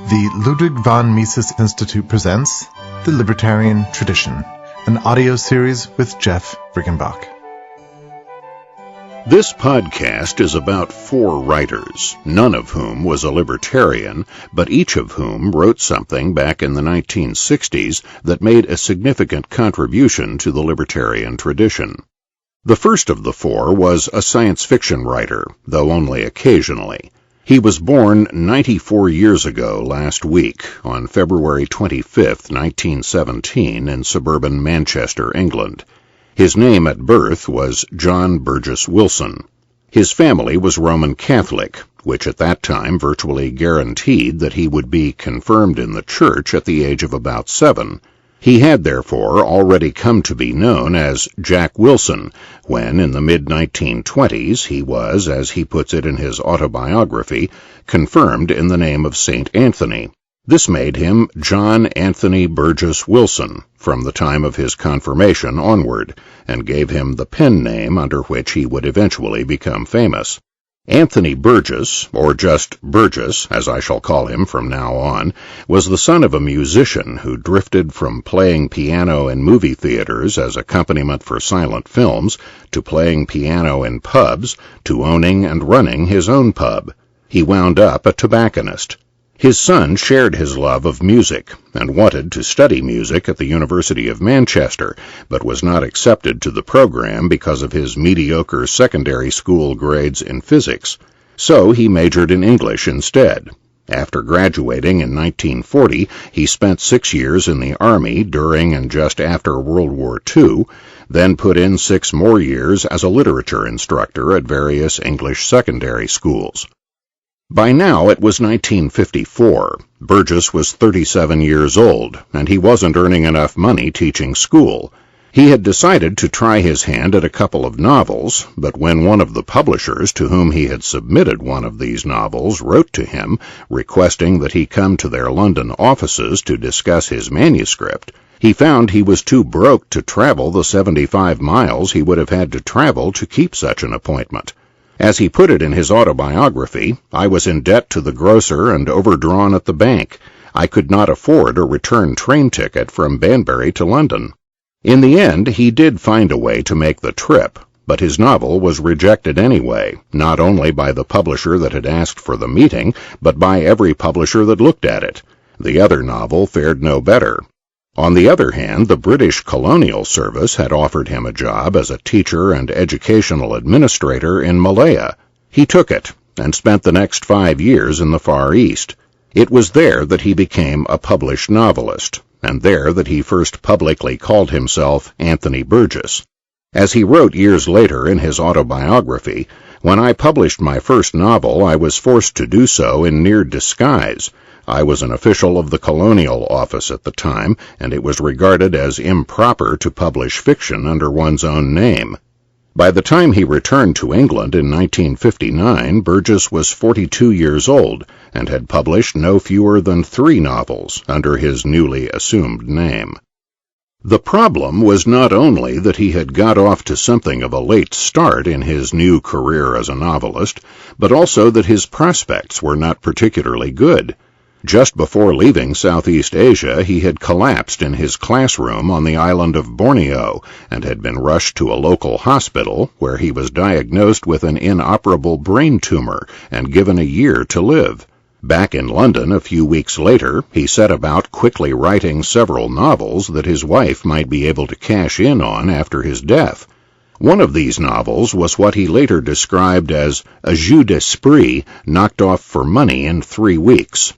The Ludwig von Mises Institute presents The Libertarian Tradition, an audio series with Jeff Riggenbach. This podcast is about four writers, none of whom was a libertarian, but each of whom wrote something back in the 1960s that made a significant contribution to the libertarian tradition. The first of the four was a science fiction writer, though only occasionally. He was born 94 years ago last week, on February 25, 1917, in suburban Manchester, England. His name at birth was John Burgess Wilson. His family was Roman Catholic, which at that time virtually guaranteed that he would be confirmed in the church at the age of about 7. He had, therefore, already come to be known as Jack Wilson, when in the mid-1920s he was, as he puts it in his autobiography, confirmed in the name of St. Anthony. This made him John Anthony Burgess Wilson from the time of his confirmation onward, and gave him the pen name under which he would eventually become famous. Anthony Burgess, or just Burgess, as I shall call him from now on, was the son of a musician who drifted from playing piano in movie theaters as accompaniment for silent films to playing piano in pubs to owning and running his own pub. He wound up a tobacconist. His son shared his love of music and wanted to study music at the University of Manchester, but was not accepted to the program because of his mediocre secondary school grades in physics. So he majored in English instead. After graduating in 1940, he spent 6 years in the Army during and just after World War II, then put in 6 more years as a literature instructor at various English secondary schools. By now it was 1954. Burgess was 37 years old, and he wasn't earning enough money teaching school. He had decided to try his hand at a couple of novels, but when one of the publishers to whom he had submitted one of these novels wrote to him, requesting that he come to their London offices to discuss his manuscript, he found he was too broke to travel the 75 miles he would have had to travel to keep such an appointment. As he put it in his autobiography, I was in debt to the grocer and overdrawn at the bank. I could not afford a return train ticket from Banbury to London. In the end, he did find a way to make the trip, but his novel was rejected anyway, not only by the publisher that had asked for the meeting, but by every publisher that looked at it. The other novel fared no better. On the other hand, the British Colonial Service had offered him a job as a teacher and educational administrator in Malaya. He took it, and spent the next 5 years in the Far East. It was there that he became a published novelist, and there that he first publicly called himself Anthony Burgess. As he wrote years later in his autobiography, "When I published my first novel, I was forced to do so in near disguise. I was an official of the Colonial Office at the time, and it was regarded as improper to publish fiction under one's own name." By the time he returned to England in 1959, Burgess was 42 years old and had published no fewer than 3 novels under his newly assumed name. The problem was not only that he had got off to something of a late start in his new career as a novelist, but also that his prospects were not particularly good. Just before leaving Southeast Asia, he had collapsed in his classroom on the island of Borneo and had been rushed to a local hospital where he was diagnosed with an inoperable brain tumor and given a year to live. Back in London a few weeks later, he set about quickly writing several novels that his wife might be able to cash in on after his death. One of these novels was what he later described as a jeu d'esprit knocked off for money in 3 weeks.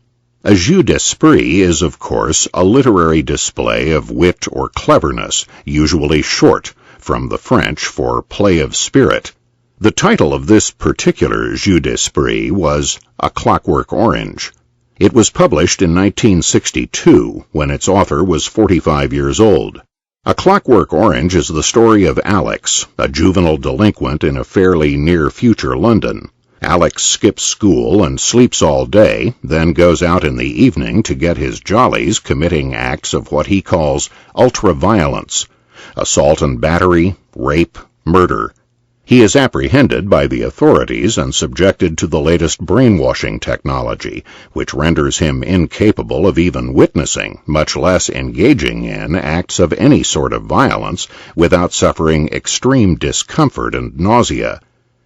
A jeu d'esprit is, of course, a literary display of wit or cleverness, usually short, from the French for play of spirit. The title of this particular jeu d'esprit was A Clockwork Orange. It was published in 1962, when its author was 45 years old. A Clockwork Orange is the story of Alex, a juvenile delinquent in a fairly near-future London. Alex skips school and sleeps all day, then goes out in the evening to get his jollies committing acts of what he calls ultra-violence, assault and battery, rape, murder. He is apprehended by the authorities and subjected to the latest brainwashing technology, which renders him incapable of even witnessing, much less engaging in, acts of any sort of violence without suffering extreme discomfort and nausea.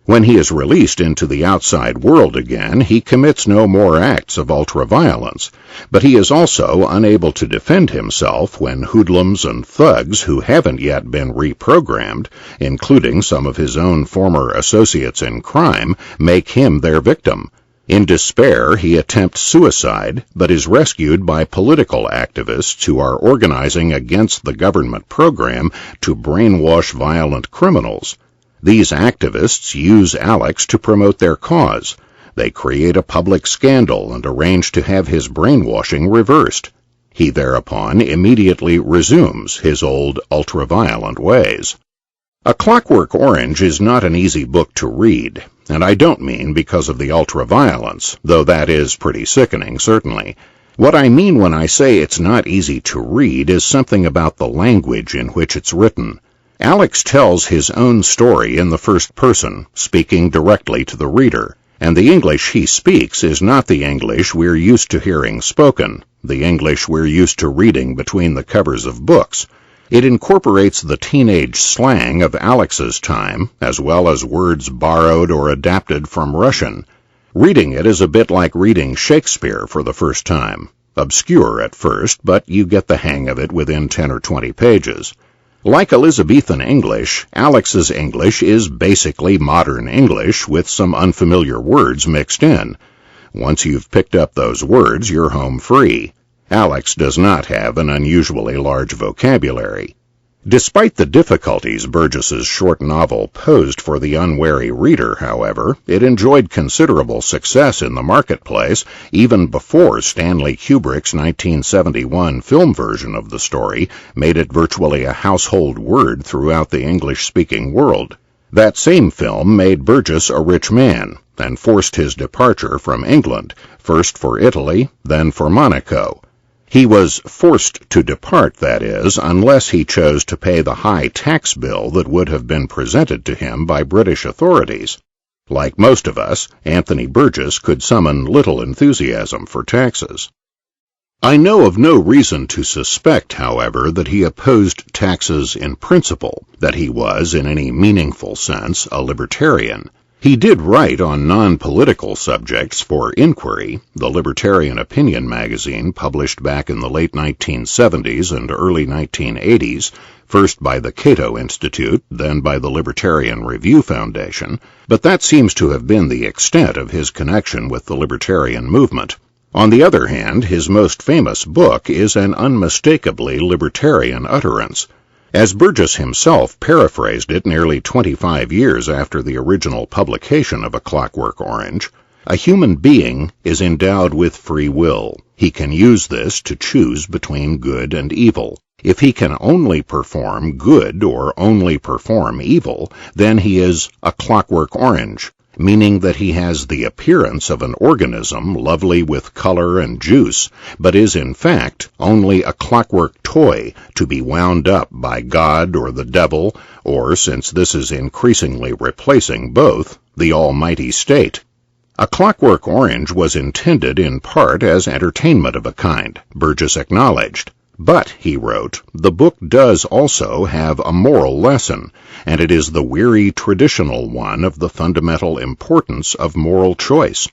When he is released into the outside world again, he commits no more acts of ultraviolence, but he is also unable to defend himself when hoodlums and thugs who haven't yet been reprogrammed, including some of his own former associates in crime, make him their victim. In despair, he attempts suicide, but is rescued by political activists who are organizing against the government program to brainwash violent criminals. These activists use Alex to promote their cause. They create a public scandal and arrange to have his brainwashing reversed. He thereupon immediately resumes his old ultra-violent ways. A Clockwork Orange is not an easy book to read, and I don't mean because of the ultra-violence, though that is pretty sickening, certainly. What I mean when I say it's not easy to read is something about the language in which it's written. Alex tells his own story in the first person, speaking directly to the reader, and the English he speaks is not the English we're used to hearing spoken, the English we're used to reading between the covers of books. It incorporates the teenage slang of Alex's time, as well as words borrowed or adapted from Russian. Reading it is a bit like reading Shakespeare for the first time. Obscure at first, but you get the hang of it within 10 or 20 pages. Like Elizabethan English, Alex's English is basically modern English with some unfamiliar words mixed in. Once you've picked up those words, you're home free. Alex does not have an unusually large vocabulary. Despite the difficulties Burgess's short novel posed for the unwary reader, however, it enjoyed considerable success in the marketplace even before Stanley Kubrick's 1971 film version of the story made it virtually a household word throughout the English-speaking world. That same film made Burgess a rich man and forced his departure from England, first for Italy, then for Monaco. He was forced to depart, that is, unless he chose to pay the high tax bill that would have been presented to him by British authorities. Like most of us, Anthony Burgess could summon little enthusiasm for taxes. I know of no reason to suspect, however, that he opposed taxes in principle, that he was, in any meaningful sense, a libertarian. He did write on non-political subjects for Inquiry, the Libertarian opinion magazine published back in the late 1970s and early 1980s, first by the Cato Institute, then by the Libertarian Review Foundation, but that seems to have been the extent of his connection with the libertarian movement. On the other hand, his most famous book is an unmistakably libertarian utterance. As Burgess himself paraphrased it nearly 25 years after the original publication of A Clockwork Orange, a human being is endowed with free will. He can use this to choose between good and evil. If he can only perform good or only perform evil, then he is a clockwork orange, meaning that he has the appearance of an organism lovely with color and juice, but is in fact only a clockwork toy to be wound up by God or the devil, or, since this is increasingly replacing both, the almighty state. A Clockwork Orange was intended in part as entertainment of a kind, Burgess acknowledged. But, he wrote, the book does also have a moral lesson, and it is the weary traditional one of the fundamental importance of moral choice.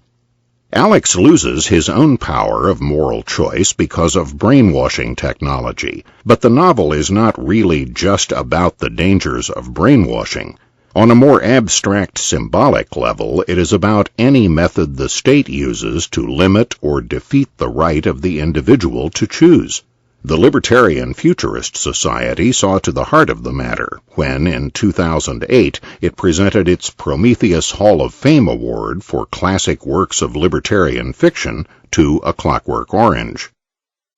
Alex loses his own power of moral choice because of brainwashing technology, but the novel is not really just about the dangers of brainwashing. On a more abstract symbolic level, it is about any method the state uses to limit or defeat the right of the individual to choose. The Libertarian Futurist Society saw to the heart of the matter when, in 2008, it presented its Prometheus Hall of Fame Award for classic works of libertarian fiction to A Clockwork Orange.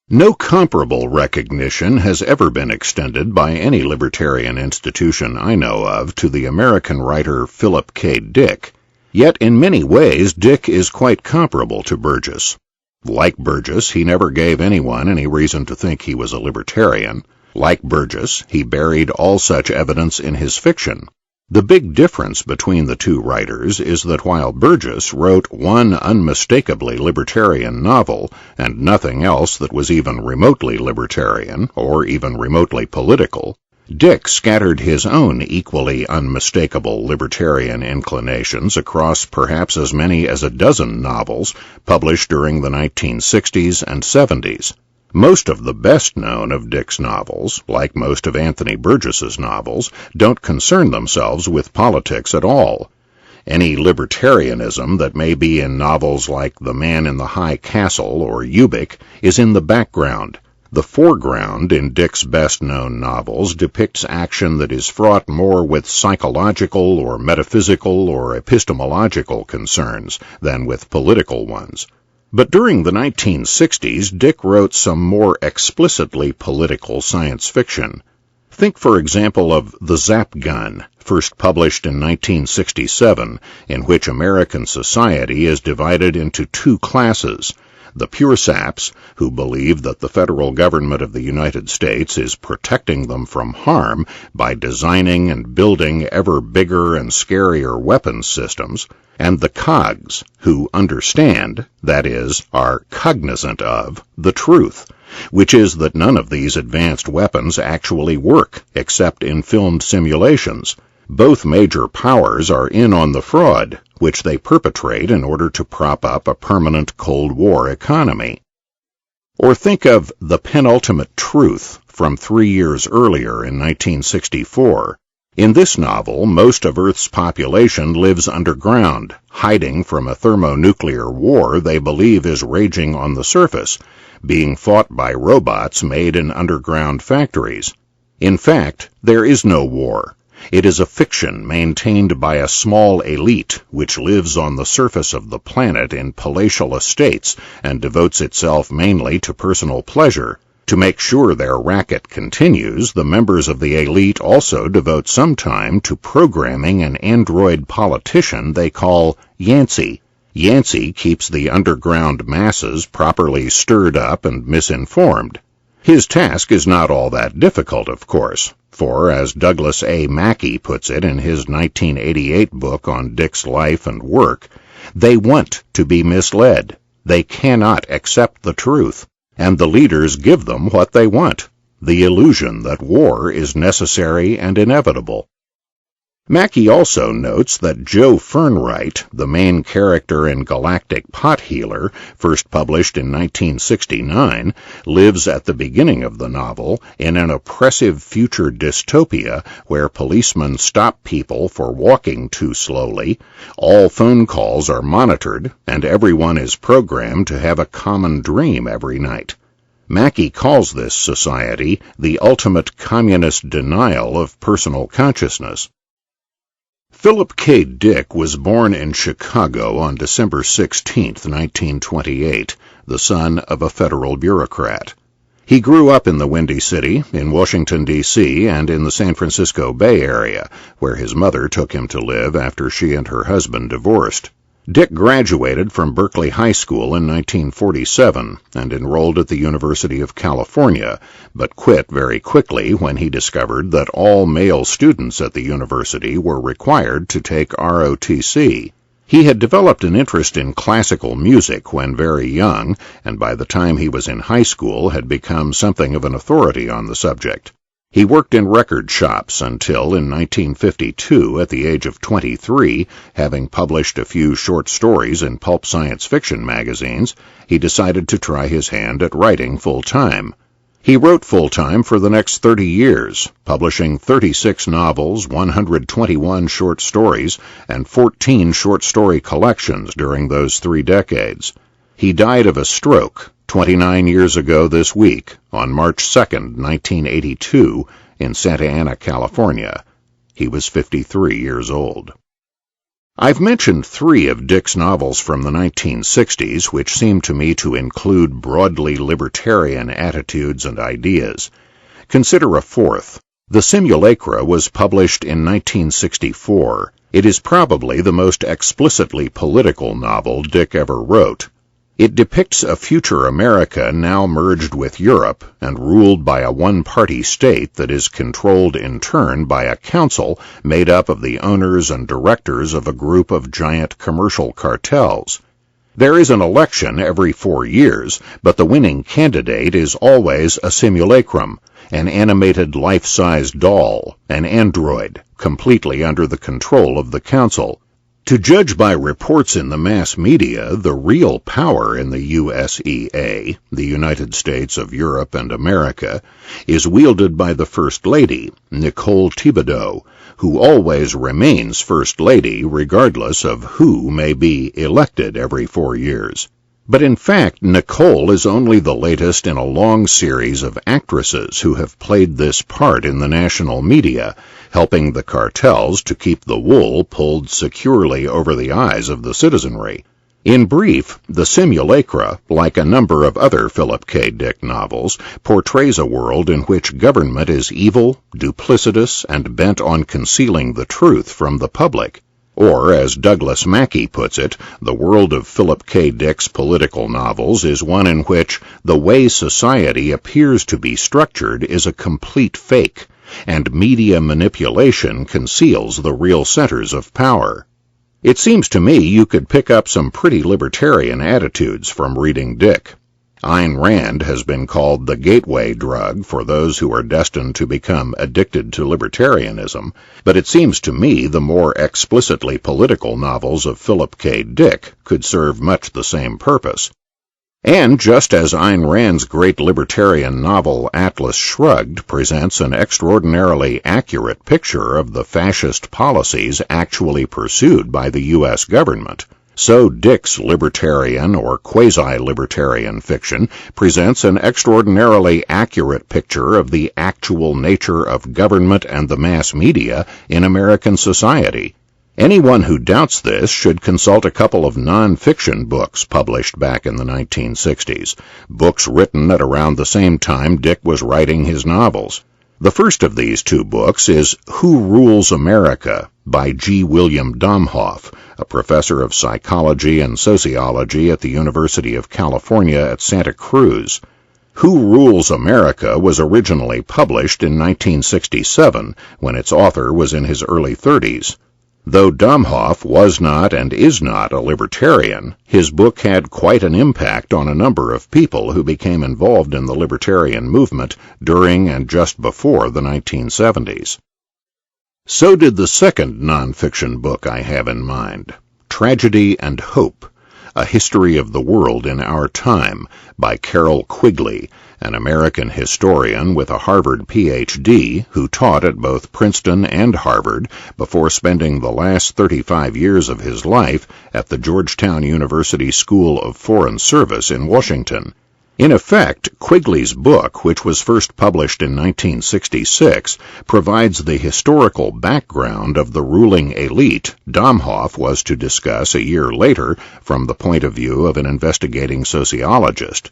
No comparable recognition has ever been extended by any libertarian institution I know of to the American writer Philip K. Dick, yet in many ways Dick is quite comparable to Burgess. Like Burgess, he never gave anyone any reason to think he was a libertarian. Like Burgess, he buried all such evidence in his fiction. The big difference between the two writers is that while Burgess wrote one unmistakably libertarian novel and nothing else that was even remotely libertarian or even remotely political, Dick scattered his own equally unmistakable libertarian inclinations across perhaps as many as a dozen novels published during the 1960s and 70s. Most of the best known of Dick's novels, like most of Anthony Burgess's novels, don't concern themselves with politics at all. Any libertarianism that may be in novels like The Man in the High Castle or Ubik is in the background. The foreground in Dick's best-known novels depicts action that is fraught more with psychological or metaphysical or epistemological concerns than with political ones. But during the 1960s, Dick wrote some more explicitly political science fiction. Think, for example, of The Zap Gun, first published in 1967, in which American society is divided into two classes: the pure saps, who believe that the federal government of the United States is protecting them from harm by designing and building ever bigger and scarier weapons systems, and the cogs, who understand, that is, are cognizant of, the truth, which is that none of these advanced weapons actually work except in filmed simulations. Both major powers are in on the fraud, which they perpetrate in order to prop up a permanent Cold War economy. Or think of The Penultimate Truth from 3 years earlier in 1964. In this novel, most of Earth's population lives underground, hiding from a thermonuclear war they believe is raging on the surface, being fought by robots made in underground factories. In fact, there is no war. It is a fiction maintained by a small elite which lives on the surface of the planet in palatial estates and devotes itself mainly to personal pleasure. To make sure their racket continues, the members of the elite also devote some time to programming an android politician they call Yancey. Yancey keeps the underground masses properly stirred up and misinformed. His task is not all that difficult, of course, for, as Douglas A. Mackey puts it in his 1988 book on Dick's life and work, they want to be misled. They cannot accept the truth, and the leaders give them what they want, the illusion that war is necessary and inevitable. Mackey also notes that Joe Fernwright, the main character in Galactic Pot Healer, first published in 1969, lives at the beginning of the novel in an oppressive future dystopia where policemen stop people for walking too slowly, all phone calls are monitored, and everyone is programmed to have a common dream every night. Mackey calls this society the ultimate communist denial of personal consciousness. Philip K. Dick was born in Chicago on December 16, 1928, the son of a federal bureaucrat. He grew up in the Windy City, in Washington, D.C., and in the San Francisco Bay Area, where his mother took him to live after she and her husband divorced. Dick graduated from Berkeley High School in 1947 and enrolled at the University of California, but quit very quickly when he discovered that all male students at the university were required to take ROTC. He had developed an interest in classical music when very young, and by the time he was in high school had become something of an authority on the subject. He worked in record shops until, in 1952, at the age of 23, having published a few short stories in pulp science fiction magazines, he decided to try his hand at writing full-time. He wrote full-time for the next 30 years, publishing 36 novels, 121 short stories, and 14 short story collections during those 3 decades. He died of a stroke 29 years ago this week, on March 2, 1982, in Santa Ana, California. He was 53 years old. I've mentioned 3 of Dick's novels from the 1960s, which seem to me to include broadly libertarian attitudes and ideas. Consider a 4th. The Simulacra was published in 1964. It is probably the most explicitly political novel Dick ever wrote. It depicts a future America now merged with Europe and ruled by a one-party state that is controlled in turn by a council made up of the owners and directors of a group of giant commercial cartels. There is an election every 4 years, but the winning candidate is always a simulacrum, an animated life-size doll, an android, completely under the control of the council. To judge by reports in the mass media, the real power in the USEA, the United States of Europe and America, is wielded by the First Lady, Nicole Thibodeau, who always remains First Lady regardless of who may be elected every 4 years. But in fact, Nicole is only the latest in a long series of actresses who have played this part in the national media, helping the cartels to keep the wool pulled securely over the eyes of the citizenry. In brief, The Simulacra, like a number of other Philip K. Dick novels, portrays a world in which government is evil, duplicitous, and bent on concealing the truth from the public. Or, as Douglas Mackey puts it, the world of Philip K. Dick's political novels is one in which the way society appears to be structured is a complete fake, and media manipulation conceals the real centers of power. It seems to me you could pick up some pretty libertarian attitudes from reading Dick. Ayn Rand has been called the gateway drug for those who are destined to become addicted to libertarianism, but it seems to me the more explicitly political novels of Philip K. Dick could serve much the same purpose. And just as Ayn Rand's great libertarian novel Atlas Shrugged presents an extraordinarily accurate picture of the fascist policies actually pursued by the U.S. government, so Dick's libertarian or quasi-libertarian fiction presents an extraordinarily accurate picture of the actual nature of government and the mass media in American society. Anyone who doubts this should consult a couple of non-fiction books published back in the 1960s, books written at around the same time Dick was writing his novels. The first of these two books is Who Rules America by G. William Domhoff, a professor of psychology and sociology at the University of California at Santa Cruz. Who Rules America was originally published in 1967, when its author was in his early 30s. Though Domhoff was not and is not a libertarian, his book had quite an impact on a number of people who became involved in the libertarian movement during and just before the 1970s. So did the second nonfiction book I have in mind, Tragedy and Hope, A History of the World in Our Time, by Carroll Quigley, an American historian with a Harvard Ph.D. who taught at both Princeton and Harvard before spending the last 35 years of his life at the Georgetown University School of Foreign Service in Washington. In effect, Quigley's book, which was first published in 1966, provides the historical background of the ruling elite Domhoff was to discuss a year later from the point of view of an investigating sociologist.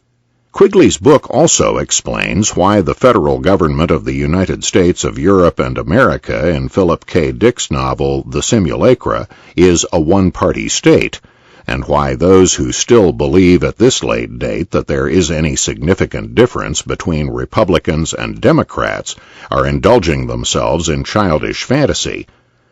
Quigley's book also explains why the federal government of the United States of Europe and America in Philip K. Dick's novel The Simulacra is a one-party state, and why those who still believe at this late date that there is any significant difference between Republicans and Democrats are indulging themselves in childish fantasy.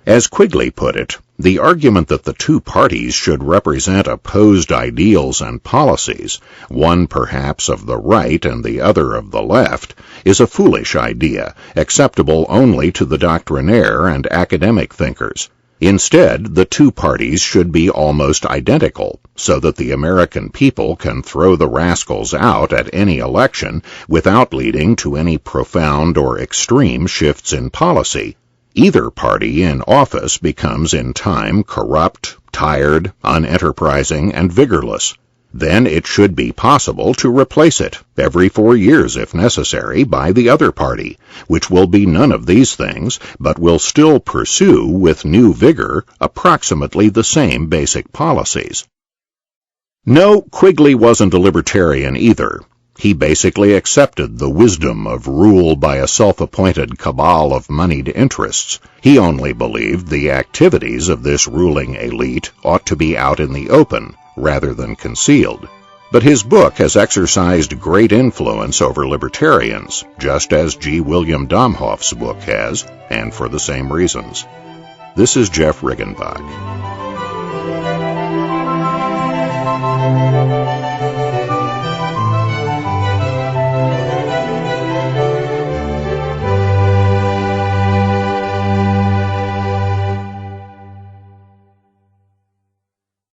As Quigley put it, the argument that the two parties should represent opposed ideals and policies, one perhaps of the right and the other of the left, is a foolish idea, acceptable only to the doctrinaire and academic thinkers. Instead, the two parties should be almost identical, so that the American people can throw the rascals out at any election without leading to any profound or extreme shifts in policy. Either party in office becomes in time corrupt, tired, unenterprising, and vigorless. Then it should be possible to replace it, every 4 years if necessary, by the other party, which will be none of these things, but will still pursue with new vigor approximately the same basic policies. No, Quigley wasn't a libertarian either. He basically accepted the wisdom of rule by a self-appointed cabal of moneyed interests. He only believed the activities of this ruling elite ought to be out in the open, rather than concealed. But his book has exercised great influence over libertarians, just as G. William Domhoff's book has, and for the same reasons. This is Jeff Riggenbach.